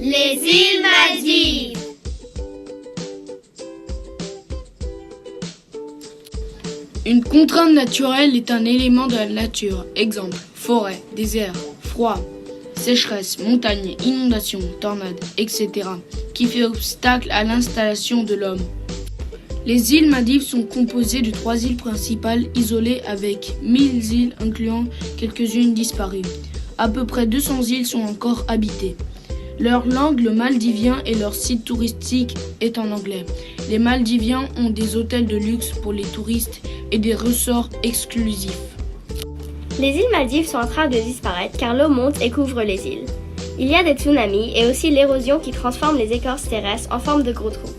Les îles Maldives. Une contrainte naturelle est un élément de la nature. Exemple, forêt, désert, froid, sécheresse, montagne, inondation, tornade, etc. qui fait obstacle à l'installation de l'homme. Les îles Maldives sont composées de 3 îles principales isolées avec 1000 îles incluant quelques-unes disparues. À peu près 200 îles sont encore habitées. Leur langue, le maldivien, et leur site touristique est en anglais. Les Maldiviens ont des hôtels de luxe pour les touristes et des resorts exclusifs. Les îles Maldives sont en train de disparaître car l'eau monte et couvre les îles. Il y a des tsunamis et aussi l'érosion qui transforme les écorces terrestres en forme de gros trous.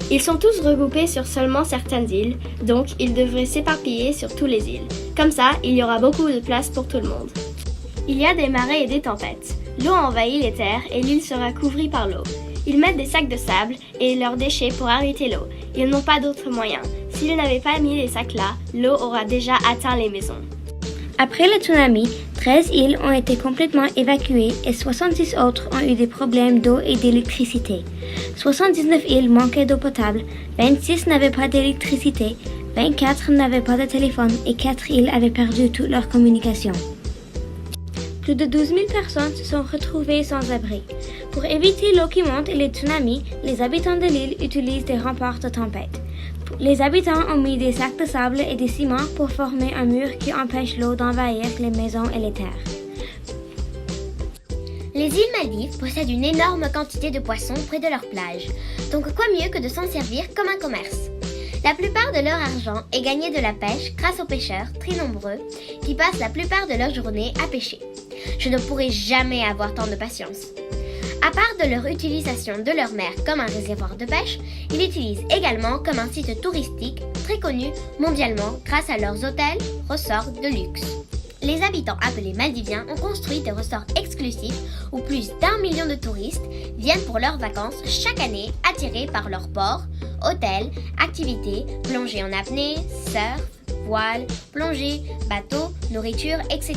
Ils sont tous regroupés sur seulement certaines îles, donc ils devraient s'éparpiller sur toutes les îles. Comme ça, il y aura beaucoup de place pour tout le monde. Il y a des marées et des tempêtes. L'eau envahit les terres et l'île sera couvrie par l'eau. Ils mettent des sacs de sable et leurs déchets pour arrêter l'eau. Ils n'ont pas d'autre moyen. S'ils n'avaient pas mis les sacs là, l'eau aura déjà atteint les maisons. Après le tsunami, 13 îles ont été complètement évacuées et 66 autres ont eu des problèmes d'eau et d'électricité. 79 îles manquaient d'eau potable, 26 n'avaient pas d'électricité, 24 n'avaient pas de téléphone et 4 îles avaient perdu toute leur communication. Plus de 12 000 personnes se sont retrouvées sans abri. Pour éviter l'eau qui monte et les tsunamis, les habitants de l'île utilisent des remparts de tempête. Les habitants ont mis des sacs de sable et des ciments pour former un mur qui empêche l'eau d'envahir les maisons et les terres. Les îles Maldives possèdent une énorme quantité de poissons près de leur plage, donc quoi mieux que de s'en servir comme un commerce. La plupart de leur argent est gagné de la pêche grâce aux pêcheurs, très nombreux, qui passent la plupart de leur journée à pêcher. Je ne pourrai jamais avoir tant de patience. À part de leur utilisation de leur mer comme un réservoir de pêche, ils l'utilisent également comme un site touristique très connu mondialement grâce à leurs hôtels, resorts de luxe. Les habitants appelés Maldiviens ont construit des resorts exclusifs où plus d'1 million de touristes viennent pour leurs vacances chaque année attirés par leurs ports, hôtels, activités, plongée en apnée, surf, voile, plongée, bateau, nourriture, etc.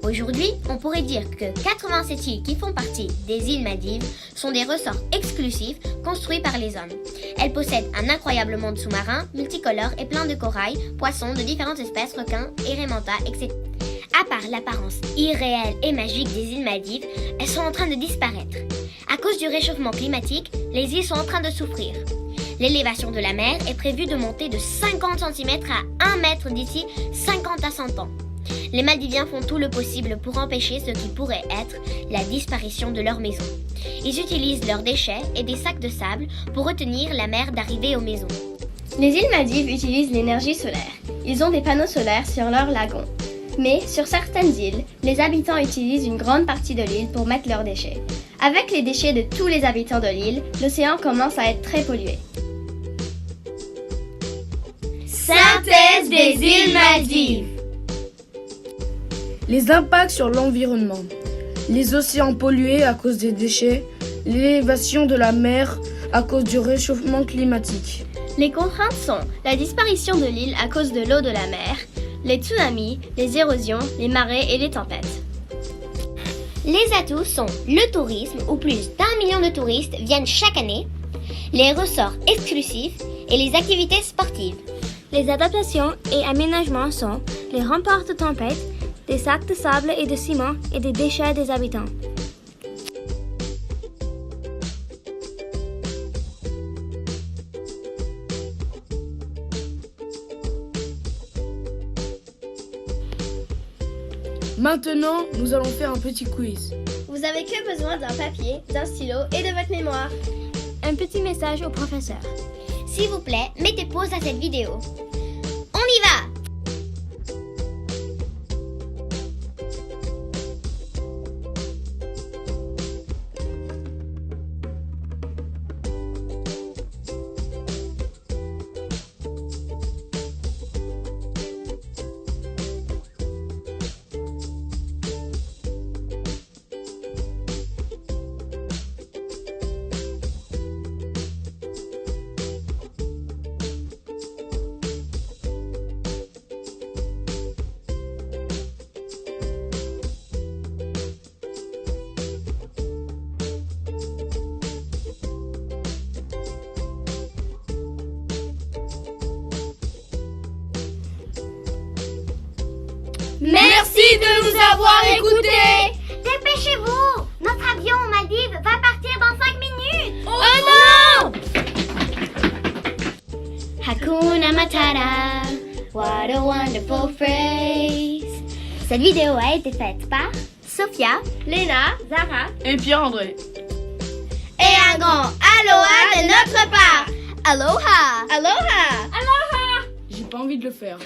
Aujourd'hui, on pourrait dire que 87 îles qui font partie des îles Maldives sont des resorts exclusifs construits par les hommes. Elles possèdent un incroyable monde sous-marin, multicolore et plein de corail, poissons de différentes espèces, requins, éreintements, etc. À part l'apparence irréelle et magique des îles Maldives, elles sont en train de disparaître. À cause du réchauffement climatique, les îles sont en train de souffrir. L'élévation de la mer est prévue de monter de 50 cm à 1 mètre d'ici 50 à 100 ans. Les Maldiviens font tout le possible pour empêcher ce qui pourrait être la disparition de leur maison. Ils utilisent leurs déchets et des sacs de sable pour retenir la mer d'arriver aux maisons. Les îles Maldives utilisent l'énergie solaire. Ils ont des panneaux solaires sur leurs lagons. Mais sur certaines îles, les habitants utilisent une grande partie de l'île pour mettre leurs déchets. Avec les déchets de tous les habitants de l'île, l'océan commence à être très pollué. Synthèse des îles Maldives. Les impacts sur l'environnement. Les océans pollués à cause des déchets, l'élévation de la mer à cause du réchauffement climatique. Les contraintes sont la disparition de l'île à cause de l'eau de la mer, les tsunamis, les érosions, les marées et les tempêtes. Les atouts sont le tourisme, où plus d'1 million de touristes viennent chaque année, les ressorts exclusifs et les activités sportives. Les adaptations et aménagements sont les remparts de tempête, des sacs de sable et de ciment et des déchets des habitants. Maintenant, nous allons faire un petit quiz. Vous avez que besoin d'un papier, d'un stylo et de votre mémoire. Un petit message au professeur. S'il vous plaît, mettez pause à cette vidéo. On y va! Merci de nous avoir écoutés. Dépêchez-vous! Notre avion aux Maldives va partir dans 5 minutes! Oh non! Hakuna Matata, what a wonderful phrase. Cette vidéo a été faite par Sophia, Léna, Zara. Et Pierre-André. et un grand aloha de notre part. Aloha! Aloha! J'ai pas envie de le faire.